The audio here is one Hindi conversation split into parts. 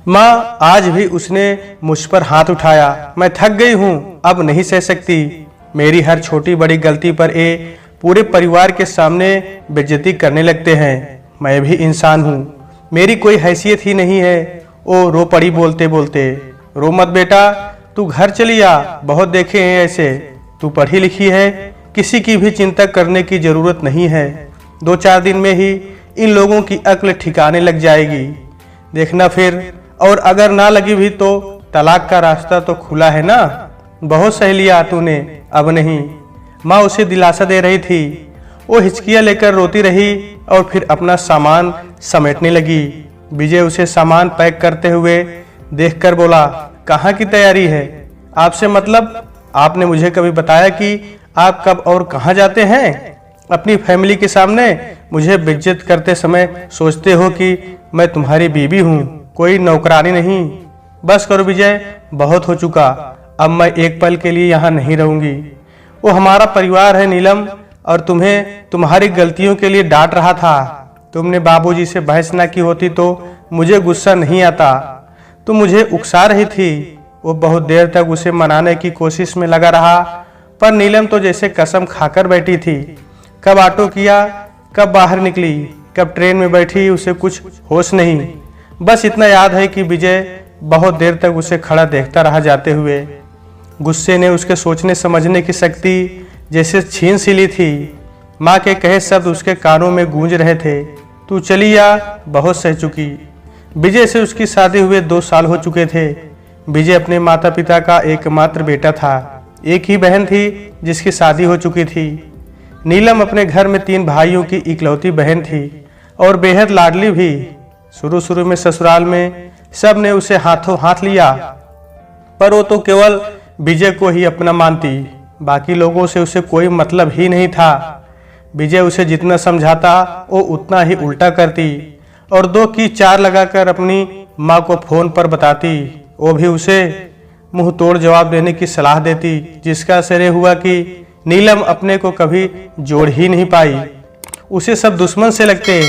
माँ, आज भी उसने मुझ पर हाथ उठाया। मैं थक गई हूँ, अब नहीं सह सकती। मेरी हर छोटी बड़ी गलती पर ये पूरे परिवार के सामने बेइज्जती करने लगते हैं। मैं भी इंसान हूँ, मेरी कोई हैसियत ही नहीं है। ओ रो पड़ी बोलते बोलते। रो मत बेटा, तू घर चली आ, बहुत देखे हैं ऐसे। तू पढ़ी लिखी है, किसी की भी चिंता करने की जरूरत नहीं है। 2-4 दिन में ही इन लोगों की अक्ल ठिकाने लग जाएगी, देखना फिर। और अगर ना लगी भी तो तलाक का रास्ता तो खुला है ना। बहुत सह लिया तूने, अब नहीं। माँ उसे दिलासा दे रही थी। वो हिचकियाँ लेकर रोती रही और फिर अपना सामान समेटने लगी। विजय उसे सामान पैक करते हुए देखकर बोला, कहाँ की तैयारी है? आपसे मतलब? आपने मुझे कभी बताया कि आप कब और कहाँ जाते हैं? अपनी फैमिली के सामने मुझे बेइज्जत करते समय सोचते हो कि मैं तुम्हारी बीवी हूँ, कोई नौकरानी नहीं। बस करो विजय, बहुत हो चुका। अब मैं एक पल के लिए यहाँ नहीं रहूंगी। वो हमारा परिवार है नीलम, और तुम्हें तुम्हारी गलतियों के लिए डांट रहा था। तुमने बाबूजी से बहस ना की होती तो मुझे गुस्सा नहीं आता। तुम मुझे उकसा रही थी। वो बहुत देर तक उसे मनाने की कोशिश में लगा रहा, पर नीलम तो जैसे कसम खाकर बैठी थी। कब ऑटो किया, कब बाहर निकली, कब ट्रेन में बैठी, उसे कुछ होश नहीं। बस इतना याद है कि विजय बहुत देर तक उसे खड़ा देखता रहा जाते हुए। गुस्से ने उसके सोचने समझने की शक्ति जैसे छीन सी ली थी। माँ के कहे शब्द उसके कानों में गूंज रहे थे। तू चली आ, बहुत सह चुकी। विजय से उसकी शादी हुए 2 साल हो चुके थे। विजय अपने माता पिता का एकमात्र बेटा था। एक ही बहन थी जिसकी शादी हो चुकी थी। नीलम अपने घर में 3 भाइयों की इकलौती बहन थी और बेहद लाडली भी। शुरू में ससुराल में सब ने उसे हाथों हाथ लिया, पर वो तो केवल विजय को ही अपना मानती। बाकी लोगों से उसे कोई मतलब ही नहीं था। विजय उसे जितना समझाता वो उतना ही उल्टा करती और 2 की 4 लगाकर अपनी माँ को फोन पर बताती। वो भी उसे मुंह तोड़ जवाब देने की सलाह देती, जिसका असर हुआ कि नीलम अपने को कभी जोड़ ही नहीं पाई। उसे सब दुश्मन से लगते।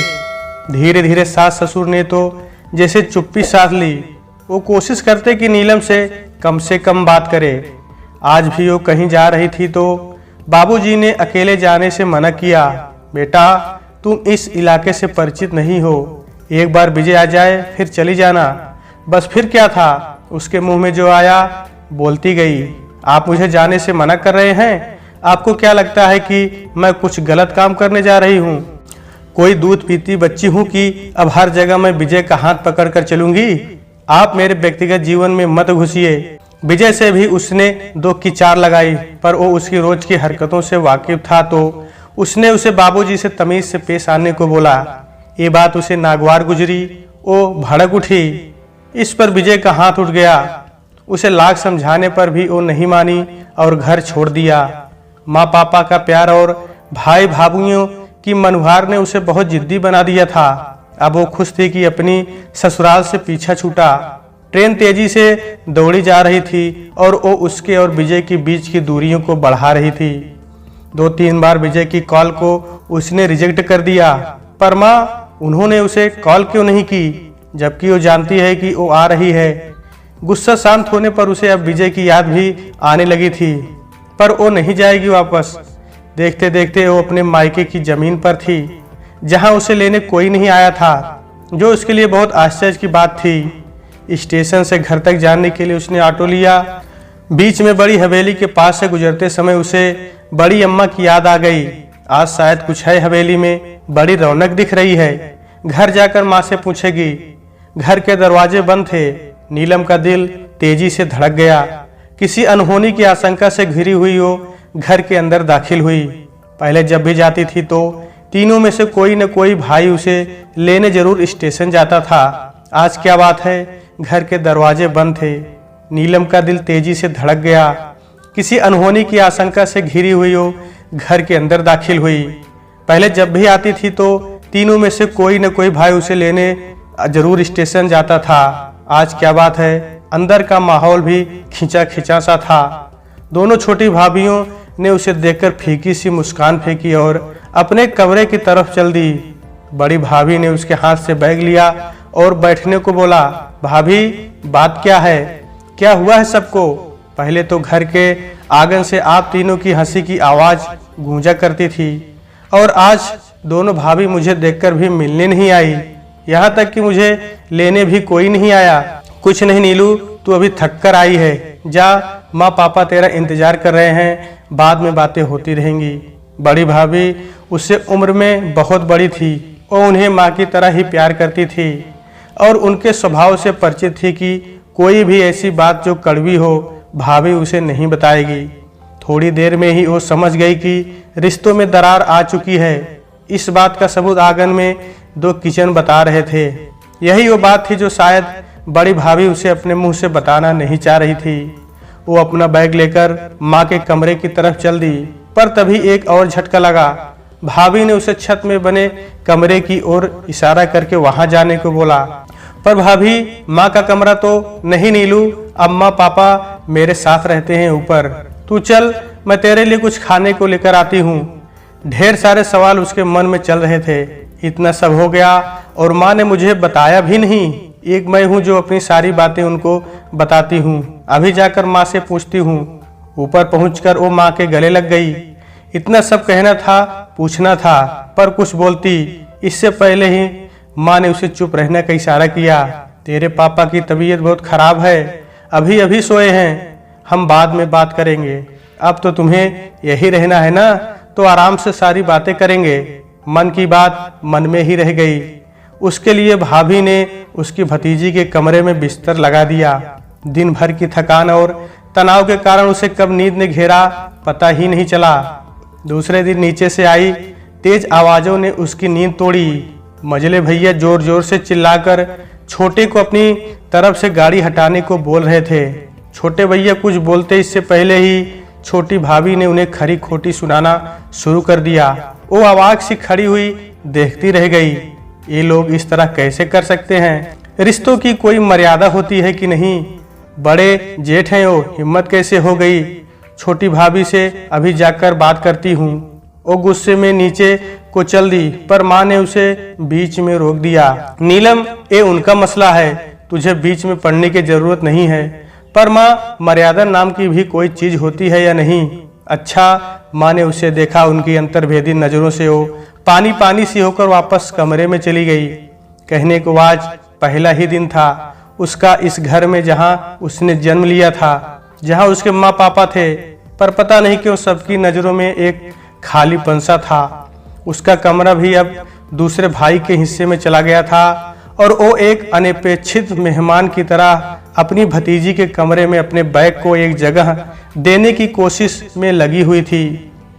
धीरे धीरे सास ससुर ने तो जैसे चुप्पी साध ली। वो कोशिश करते कि नीलम से कम बात करे। आज भी वो कहीं जा रही थी तो बाबूजी ने अकेले जाने से मना किया। बेटा, तुम इस इलाके से परिचित नहीं हो, एक बार विजय आ जाए फिर चली जाना। बस फिर क्या था, उसके मुंह में जो आया बोलती गई। आप मुझे जाने से मना कर रहे हैं? आपको क्या लगता है कि मैं कुछ गलत काम करने जा रही हूँ? कोई दूध पीती बच्ची हूँ कि अब हर जगह मैं विजय का हाथ पकड़ कर चलूंगी? आप मेरे व्यक्तिगत जीवन में मत घुसिए। विजय से भी उसने 2 की 4 लगाई, पर वो उसकी रोज की हरकतों से वाकिफ था तो उसने उसे बाबूजी से तमीज से पेश आने को बोला। ये बात उसे नागवार गुजरी। वो भड़क उठी। इस पर विजय का हाथ उठ गया। उसे लाख समझाने पर भी वो नहीं मानी और घर छोड़ दिया। माँ पापा का प्यार और भाई भाभुओं की मनुहार ने उसे बहुत जिद्दी बना दिया था। अब वो खुश थी कि अपनी ससुराल से पीछा छूटा। ट्रेन तेजी से दौड़ी जा रही थी और वो उसके और विजय के बीच की दूरियों को बढ़ा रही थी। 2-3 बार विजय की कॉल को उसने रिजेक्ट कर दिया, पर माँ उन्होंने उसे कॉल क्यों नहीं की, जबकि वो जानती है कि वो आ रही है। गुस्सा शांत होने पर उसे अब विजय की याद भी आने लगी थी, पर वो नहीं जाएगी वापस। देखते देखते वो अपने मायके की जमीन पर थी, जहां उसे लेने कोई नहीं आया था, जो उसके लिए बहुत आश्चर्य की बात थी। स्टेशन से घर तक जाने के लिए उसने ऑटो लिया। बीच में बड़ी हवेली के पास से गुजरते समय उसे बड़ी अम्मा की याद आ गई। आज शायद कुछ है हवेली में, बड़ी रौनक दिख रही है। घर जाकर माँ से पूछेगी। घर के दरवाजे बंद थे। नीलम का दिल तेजी से धड़क गया। किसी अनहोनी की आशंका से घिरी हुई वो घर के अंदर दाखिल हुई। पहले जब भी जाती थी तो तीनों में से कोई न कोई भाई उसे लेने जरूर स्टेशन जाता था। आज क्या बात है, घर के दरवाजे बंद थे। नीलम का दिल तेजी से धड़क गया। किसी अनहोनी की आशंका से घिरी हुई वो घर के अंदर दाखिल हुई। पहले जब भी आती थी तो तीनों में से कोई न कोई भाई उसे लेने जरूर स्टेशन जाता था। आज क्या बात है, अंदर का माहौल भी खिंचा खिंचा सा था। दोनों छोटी भाभियों ने उसे देखकर फीकी सी मुस्कान फेंकी और अपने कमरे की तरफ चल दी। बड़ी भाभी ने उसके हाथ से बैग लिया और बैठने को बोला। भाभी, बात क्या है? क्या हुआ है सबको? पहले तो घर के आंगन से आप तीनों की हंसी की आवाज गूंजा करती थी और आज दोनों भाभी मुझे देखकर भी मिलने नहीं आई। यहाँ तक कि मुझे लेने भी कोई नहीं आया। कुछ नहीं नीलू, तू अभी थक कर आई है। जा, माँ पापा तेरा इंतजार कर रहे हैं, बाद में बातें होती रहेंगी। बड़ी भाभी उससे उम्र में बहुत बड़ी थी और उन्हें माँ की तरह ही प्यार करती थी और उनके स्वभाव से परिचित थी कि कोई भी ऐसी बात जो कड़वी हो भाभी उसे नहीं बताएगी। थोड़ी देर में ही वो समझ गई कि रिश्तों में दरार आ चुकी है। इस बात का सबूत आंगन में 2 किचन बता रहे थे। यही वो बात थी जो शायद बड़ी भाभी उसे अपने मुंह से बताना नहीं चाह रही थी। वो अपना बैग लेकर माँ के कमरे की तरफ चल दी, पर तभी एक और झटका लगा। भाभी ने उसे छत में बने कमरे की ओर इशारा करके वहां जाने को बोला। पर भाभी, माँ का कमरा तो नहीं नीलू, अम्मा पापा मेरे साथ रहते हैं ऊपर। तू चल, मैं तेरे लिए कुछ खाने को लेकर आती हूँ। ढेर सारे सवाल उसके मन में चल रहे थे। इतना सब हो गया और माँ ने मुझे बताया भी नहीं। एक मैं हूँ जो अपनी सारी बातें उनको बताती हूँ। अभी जाकर माँ से पूछती हूँ। ऊपर पहुंचकर वो माँ के गले लग गई। इतना सब कहना था, पूछना था, पर कुछ बोलती इससे पहले ही माँ ने उसे चुप रहने का इशारा किया। तेरे पापा की तबीयत बहुत खराब है, अभी अभी सोए हैं, हम बाद में बात करेंगे। अब तो तुम्हें यही रहना है ना, तो आराम से सारी बातें करेंगे। मन की बात मन में ही रह गई। उसके लिए भाभी ने उसकी भतीजी के कमरे में बिस्तर लगा दिया। दिन भर की थकान और तनाव के कारण उसे कब नींद ने घेरा पता ही नहीं चला। दूसरे दिन नीचे से आई तेज आवाजों ने उसकी नींद तोड़ी। मजले भैया जोर जोर से चिल्लाकर छोटे को अपनी तरफ से गाड़ी हटाने को बोल रहे थे। छोटे भैया कुछ बोलते इससे पहले ही छोटी भाभी ने उन्हें खरी खोटी सुनाना शुरू कर दिया। वो अवाक सी खड़ी हुई देखती रह गई। ये लोग इस तरह कैसे कर सकते हैं? रिश्तों की कोई मर्यादा होती है कि नहीं? बड़े जेठ हैं वो, हिम्मत कैसे हो गई? छोटी भाभी से अभी जाकर बात करती हूँ। वो गुस्से में नीचे को चल दी, पर माँ ने उसे बीच में रोक दिया। नीलम, ये उनका मसला है, तुझे बीच में पड़ने की जरूरत नहीं है। पर माँ, मर्यादा नाम की भी कोई चीज होती है या नहीं? अच्छा, माँ ने उसे देखा। उनकी अंतर्भेदी नजरों से वो पानी पानी सी होकर वापस कमरे में चली गई। कहने को आज पहला ही दिन था उसका इस घर में जहाँ उसने जन्म लिया था, जहाँ उसके माँ पापा थे, पर पता नहीं क्यों सबकी नजरों में एक खालीपन सा था। उसका कमरा भी अब दूसरे भाई के हिस्से में चला गया था और वो एक अनपेक्षित मेहमान की तरह अपनी भतीजी के कमरे में अपने बैग को एक जगह देने की कोशिश में लगी हुई थी।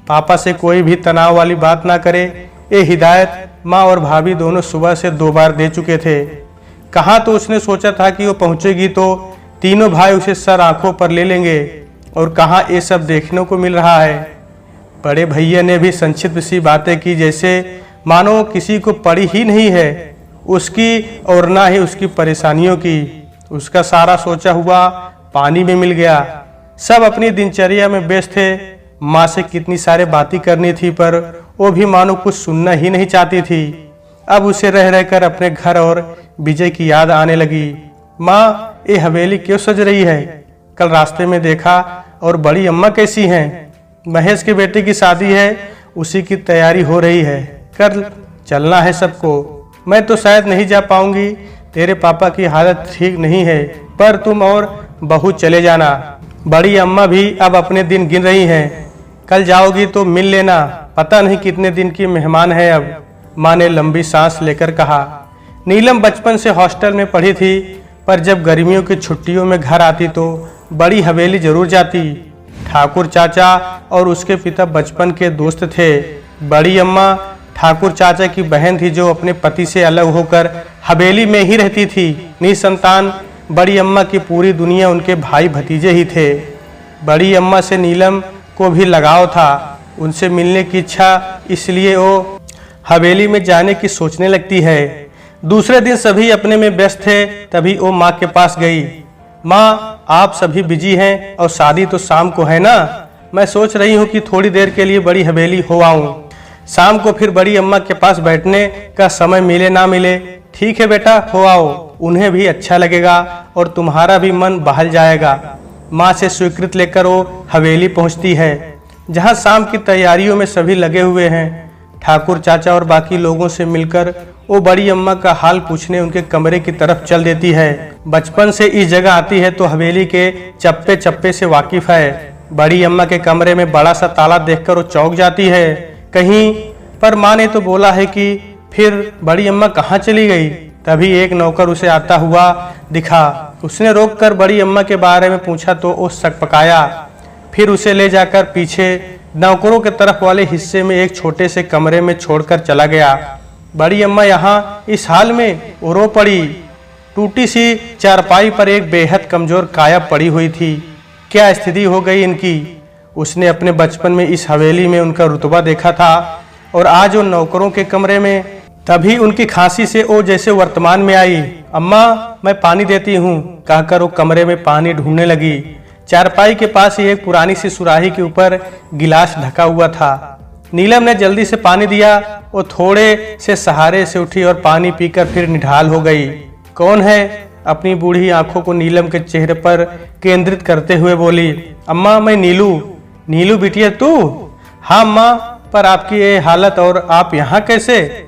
पापा से कोई भी तनाव वाली बात ना करे, ये हिदायत माँ और भाभी दोनों सुबह से 2 बार दे चुके थे। कहाँ तो उसने सोचा था कि वो पहुंचेगी तो तीनों भाई उसे सर आंखों पर ले लेंगे, और कहाँ ये सब देखने को मिल रहा है। बड़े भैया ने भी संक्षिप्त सी बातें की, जैसे मानो किसी को पड़ी ही नहीं है उसकी और ना ही उसकी परेशानियों की। उसका सारा सोचा हुआ पानी में मिल गया। सब अपनी दिनचर्या में व्यस्त थे। माँ से कितनी सारी बातें करनी थी, पर वो भी मानो कुछ सुनना ही नहीं चाहती थी। अब उसे रह रहकर अपने घर और विजय की याद आने लगी। माँ, ये हवेली क्यों सज रही है? कल रास्ते में देखा। और बड़ी अम्मा कैसी हैं? महेश के बेटे की शादी है, उसी की तैयारी हो रही है। कल चलना है सबको। मैं तो शायद नहीं जा पाऊंगी, तेरे पापा की हालत ठीक नहीं है, पर तुम और बहू चले जाना। बड़ी अम्मा भी अब अपने दिन गिन रही हैं। कल जाओगी तो मिल लेना, पता नहीं कितने दिन की मेहमान है अब। माँ ने लंबी सांस लेकर कहा। नीलम बचपन से हॉस्टल में पढ़ी थी, पर जब गर्मियों की छुट्टियों में घर आती तो बड़ी हवेली जरूर जाती। ठाकुर चाचा और उसके पिता बचपन के दोस्त थे। बड़ी अम्मा ठाकुर चाचा की बहन थी जो अपने पति से अलग होकर हवेली में ही रहती थी। निसंतान बड़ी अम्मा की पूरी दुनिया उनके भाई भतीजे ही थे। बड़ी अम्मा से नीलम को भी लगाव था, उनसे मिलने की इच्छा, इसलिए वो हवेली में जाने की सोचने लगती है। दूसरे दिन सभी अपने में व्यस्त थे, तभी वो माँ के पास गई। माँ, आप सभी बिजी हैं और शादी तो शाम को है ना? मैं सोच रही हूँ कि थोड़ी देर के लिए बड़ी हवेली हो आऊँ। शाम को फिर बड़ी अम्मा के पास बैठने का समय मिले ना मिले। ठीक है बेटा, हो आओ, उन्हें भी अच्छा लगेगा और तुम्हारा भी मन बहल जाएगा। माँ से स्वीकृत लेकर वो हवेली पहुंचती है, जहां शाम की तैयारियों में सभी लगे हुए हैं। ठाकुर चाचा और बाकी लोगों से मिलकर वो बड़ी अम्मा का हाल पूछने उनके कमरे की तरफ चल देती है। बचपन से इस जगह आती है तो हवेली के चप्पे चप्पे से वाकिफ है। बड़ी अम्मा के कमरे में बड़ा सा ताला देखकर वो चौंक जाती है। कहीं पर माँ ने तो बोला है कि फिर बड़ी अम्मा कहाँ चली गई। तभी एक नौकर उसे आता हुआ दिखा। उसने रोककर बड़ी अम्मा के बारे में पूछा तो वो सकपकाया। फिर उसे ले जाकर पीछे नौकरों के तरफ वाले हिस्से में एक छोटे से कमरे में छोड़कर चला गया। बड़ी अम्मा यहाँ इस हाल में रो पड़ी। टूटी सी चारपाई पर एक बेहद कमजोर काया पड़ी हुई थी। क्या स्थिति हो गई इनकी। उसने अपने बचपन में इस हवेली में उनका रुतबा देखा था और आज उन नौकरों के कमरे में। तभी उनकी खांसी से वो जैसे वर्तमान में आई। अम्मा, मैं पानी देती हूँ, कहकर वो कमरे में पानी ढूंढने लगी। चारपाई के पास ही एक पुरानी सी सुराही के ऊपर गिलास ढका हुआ था। नीलम ने जल्दी से पानी दिया। वो थोड़े से सहारे से उठी और पानी पीकर फिर निढाल हो गई। कौन है? अपनी बूढ़ी आंखों को नीलम के चेहरे पर केंद्रित करते हुए बोली। अम्मा, मैं नीलू। नीलू बिटिया तू? हाँ अम्मा, पर आपकी ये हालत और आप यहाँ कैसे?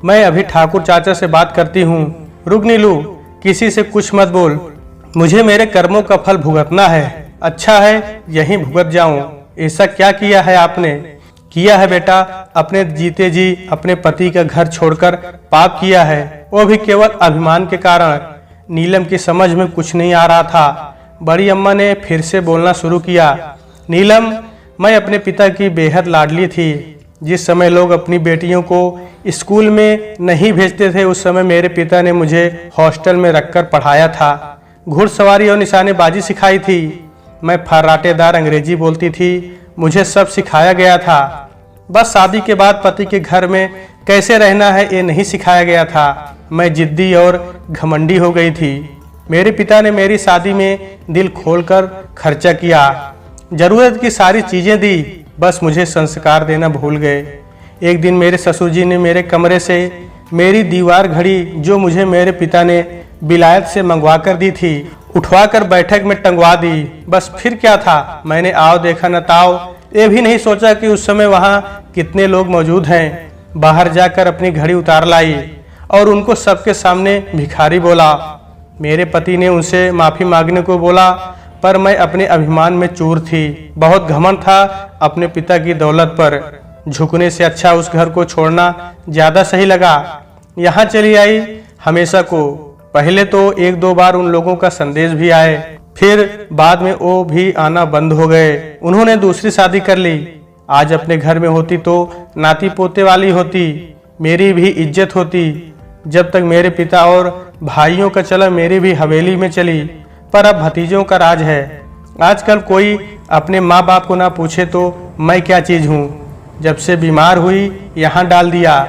मैं अभी ठाकुर चाचा से बात करती हूँ। रुक नीलू, किसी से कुछ मत बोल, मुझे मेरे कर्मों का फल भुगतना है। अच्छा है, यहीं भुगत जाऊं। ऐसा क्या किया है आपने? किया है बेटा, अपने जीते जी अपने पति का घर छोड़कर पाप किया है, वो भी केवल अभिमान के कारण। नीलम की समझ में कुछ नहीं आ रहा था। बड़ी अम्मा ने फिर से बोलना शुरू किया। नीलम, मैं अपने पिता की बेहद लाडली थी। जिस समय लोग अपनी बेटियों को स्कूल में नहीं भेजते थे, उस समय मेरे पिता ने मुझे हॉस्टल में रखकर पढ़ाया था। घुड़सवारी और निशानेबाजी सिखाई थी। मैं फर्राटेदार अंग्रेजी बोलती थी। मुझे सब सिखाया गया था। बस शादी के बाद पति के घर में कैसे रहना है ये नहीं सिखाया गया था। मैं जिद्दी और घमंडी हो गई थी। मेरे पिता ने मेरी शादी में दिल खोलकर खर्चा किया, जरूरत की सारी चीजें दी, बस मुझे संस्कार देना भूल गए। एक दिन मेरे ससुर जी ने मेरे कमरे से मेरी दीवार घड़ी, जो मुझे मेरे पिता ने विलायत से मंगवा कर दी थी, उठवाकर बैठक में टंगवा दी। बस फिर क्या था, मैंने आओ देखा न ताओ, ये भी नहीं सोचा कि उस समय वहाँ कितने लोग मौजूद हैं। बाहर जाकर अपनी घड़ी उतार लाई और उनको सबके सामने भिखारी बोला। मेरे पति ने उनसे माफी मांगने को बोला, पर मैं अपने अभिमान में चूर थी। बहुत घमंड था अपने पिता की दौलत पर। झुकने से अच्छा उस घर को छोड़ना ज्यादा सही लगा। यहाँ चली आई हमेशा को। पहले तो एक दो बार उन लोगों का संदेश भी आए, फिर बाद में वो भी आना बंद हो गए। उन्होंने दूसरी शादी कर ली। आज अपने घर में होती तो नाती पोते वाली होती, मेरी भी इज्जत होती। जब तक मेरे पिता और भाइयों का चला, मेरी भी हवेली में चली। पर अब भतीजों का राज है। आजकल कोई अपने माँ बाप को ना पूछे तो मैं क्या चीज हूँ। जब से बीमार हुई यहाँ डाल दिया,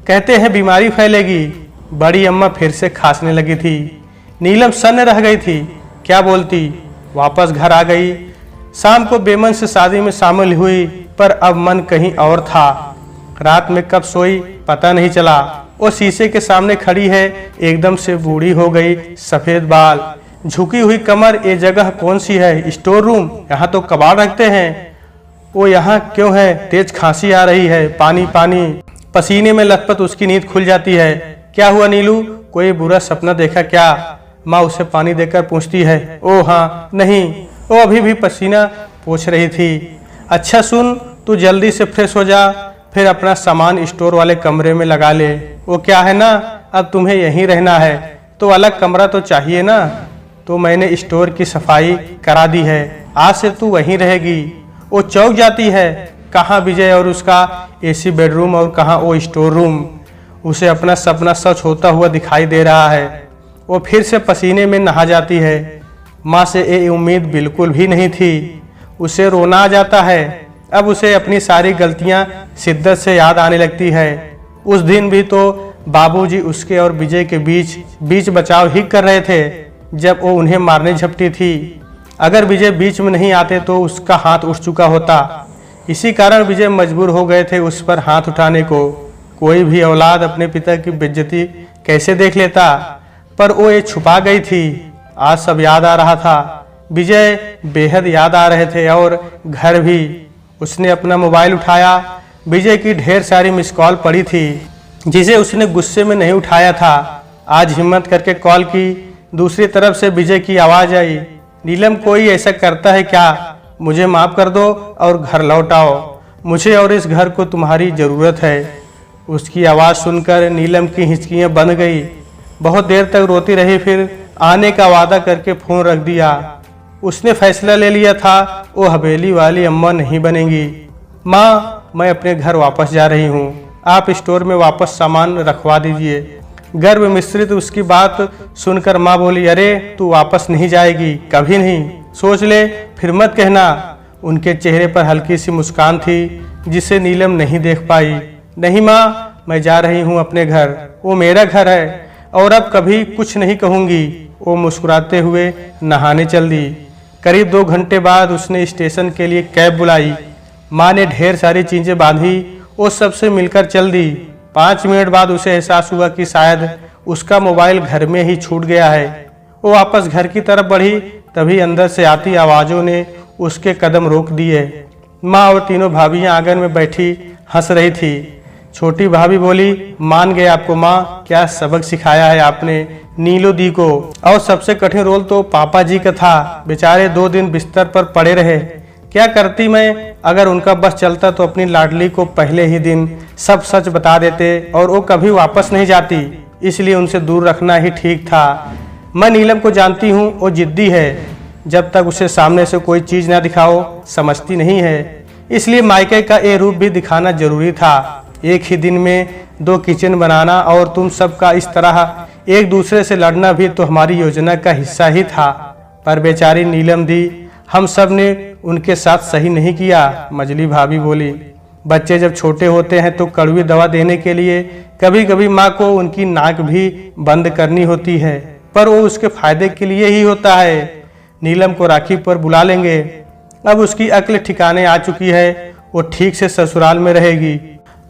कहते हैं बीमारी फैलेगी। बड़ी अम्मा फिर से खांसने लगी थी। नीलम सन्न रह गई थी, क्या बोलती। वापस घर आ गई। शाम को बेमन से शादी में शामिल हुई, पर अब मन कहीं और था। रात में कब सोई पता नहीं चला। वो शीशे के सामने खड़ी है, एकदम से बूढ़ी हो गई, सफेद बाल, झुकी हुई कमर। ये जगह कौन सी है? Store room. यहाँ तो कबाड़ रखते हैं। वो यहाँ क्यों है? तेज खांसी आ रही है, पानी पानी। पसीने में लथपथ उसकी नींद खुल जाती है। क्या हुआ नीलू, कोई बुरा सपना देखा क्या? माँ उसे पानी देकर पूछती है। ओ हाँ, नहीं, वो अभी भी पसीना पोंछ रही थी। अच्छा सुन, तू जल्दी से फ्रेश हो जा, फिर अपना सामान स्टोर वाले कमरे में लगा ले। वो क्या है ना, अब तुम्हें यहीं रहना है तो अलग कमरा तो चाहिए ना। तो मैंने स्टोर की सफाई करा दी है, आज से तू वहीं रहेगी। वो चौंक जाती है। कहाँ विजय और उसका एसी बेडरूम और कहाँ वो स्टोर रूम। उसे अपना सपना सच होता हुआ दिखाई दे रहा है। वो फिर से पसीने में नहा जाती है। माँ से ये उम्मीद बिल्कुल भी नहीं थी। उसे रोना आ जाता है। अब उसे अपनी सारी गलतियाँ शिद्दत से याद आने लगती है। उस दिन भी तो बाबूजी उसके और विजय के बीच बचाव ही कर रहे थे, जब वो उन्हें मारने झपटी थी। अगर विजय बीच में नहीं आते तो उसका हाथ उठ चुका होता। इसी कारण विजय मजबूर हो गए थे उस पर हाथ उठाने को। कोई भी औलाद अपने पिता की बेइज्जती कैसे देख लेता, पर वो ये छुपा गई थी। आज सब याद आ रहा था। विजय बेहद याद आ रहे थे और घर भी। उसने अपना मोबाइल उठाया। विजय की ढेर सारी मिस कॉल पड़ी थी जिसे उसने गुस्से में नहीं उठाया था। आज हिम्मत करके कॉल की। दूसरी तरफ से विजय की आवाज़ आई, नीलम कोई ऐसा करता है क्या? मुझे माफ़ कर दो और घर लौट आओ। मुझे और इस घर को तुम्हारी ज़रूरत है। उसकी आवाज़ सुनकर नीलम की हिचकियाँ बंध गई। बहुत देर तक रोती रही, फिर आने का वादा करके फ़ोन रख दिया। उसने फैसला ले लिया था वो हवेली वाली अम्मा नहीं बनेगी। माँ, मैं अपने घर वापस जा रही हूँ। आप स्टोर में वापस सामान रखवा दीजिए। गर्व मिश्रित उसकी बात सुनकर माँ बोली, अरे तू वापस नहीं जाएगी, कभी नहीं। सोच ले, फिर मत कहना। उनके चेहरे पर हल्की सी मुस्कान थी जिसे नीलम नहीं देख पाई। नहीं माँ, मैं जा रही हूँ अपने घर। वो मेरा घर है और अब कभी कुछ नहीं कहूँगी। वो मुस्कुराते हुए नहाने चल दी। करीब 2 घंटे बाद उसने स्टेशन के लिए कैब बुलाई। माँ ने ढेर सारी चीज़ें बांधी। वो सबसे मिलकर चल दी। 5 मिनट बाद उसे एहसास हुआ कि शायद उसका मोबाइल घर में ही छूट गया है। वो वापस घर की तरफ बढ़ी, तभी अंदर से आती आवाज़ों ने उसके कदम रोक दिए। माँ और तीनों भाभियाँ आंगन में बैठी हंस रही थी। छोटी भाभी बोली, मान गए आपको माँ, क्या सबक सिखाया है आपने नीलू दी को। और सबसे कठिन रोल तो पापा जी का था। बेचारे 2 दिन बिस्तर पर पड़े रहे। क्या करती मैं? अगर उनका बस चलता तो अपनी लाडली को पहले ही दिन सब सच बता देते और वो कभी वापस नहीं जाती। इसलिए उनसे दूर रखना ही ठीक था। मैं नीलम को जानती हूँ, वो जिद्दी है। जब तक उसे सामने से कोई चीज़ ना दिखाओ समझती नहीं है। इसलिए मायके का ये रूप भी दिखाना जरूरी था। एक ही दिन में 2 किचन बनाना और तुम सबका इस तरह एक दूसरे से लड़ना भी तो हमारी योजना का हिस्सा ही था। पर बेचारी नीलम दी, हम सब ने उनके साथ सही नहीं किया। मजली भाभी बोली, बच्चे जब छोटे होते हैं तो कड़वी दवा देने के लिए कभी कभी माँ को उनकी नाक भी बंद करनी होती है, पर वो उसके फायदे के लिए ही होता है। नीलम को राखी पर बुला लेंगे। अब उसकी अक्ल ठिकाने आ चुकी है। वो ठीक से ससुराल में रहेगी।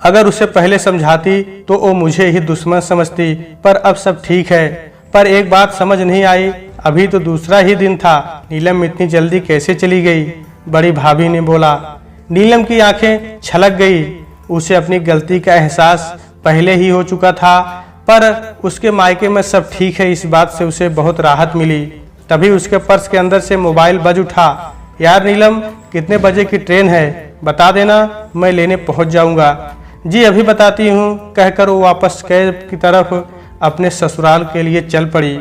अगर उसे पहले समझाती तो वो मुझे ही दुश्मन समझती, पर अब सब ठीक है। पर एक बात समझ नहीं आई, अभी तो दूसरा ही दिन था, नीलम इतनी जल्दी कैसे चली गई? बड़ी भाभी ने बोला। नीलम की आंखें छलक गई। उसे अपनी गलती का एहसास पहले ही हो चुका था, पर उसके मायके में सब ठीक है, इस बात से उसे बहुत राहत मिली। तभी उसके पर्स के अंदर से मोबाइल बज उठा। यार नीलम, कितने बजे की ट्रेन है? बता देना, मैं लेने पहुंच जाऊंगा। जी अभी बताती हूँ, कहकर वो वापस कैब की तरफ अपने ससुराल के लिए चल पड़ी।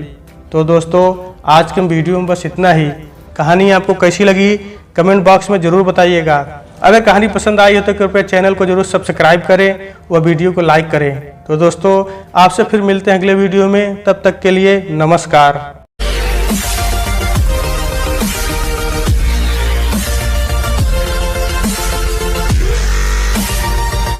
तो दोस्तों, आज के वीडियो में बस इतना ही। कहानी आपको कैसी लगी कमेंट बॉक्स में ज़रूर बताइएगा। अगर कहानी पसंद आई हो तो कृपया चैनल को जरूर सब्सक्राइब करें व वीडियो को लाइक करें। तो दोस्तों, आपसे फिर मिलते हैं अगले वीडियो में। तब तक के लिए नमस्कार।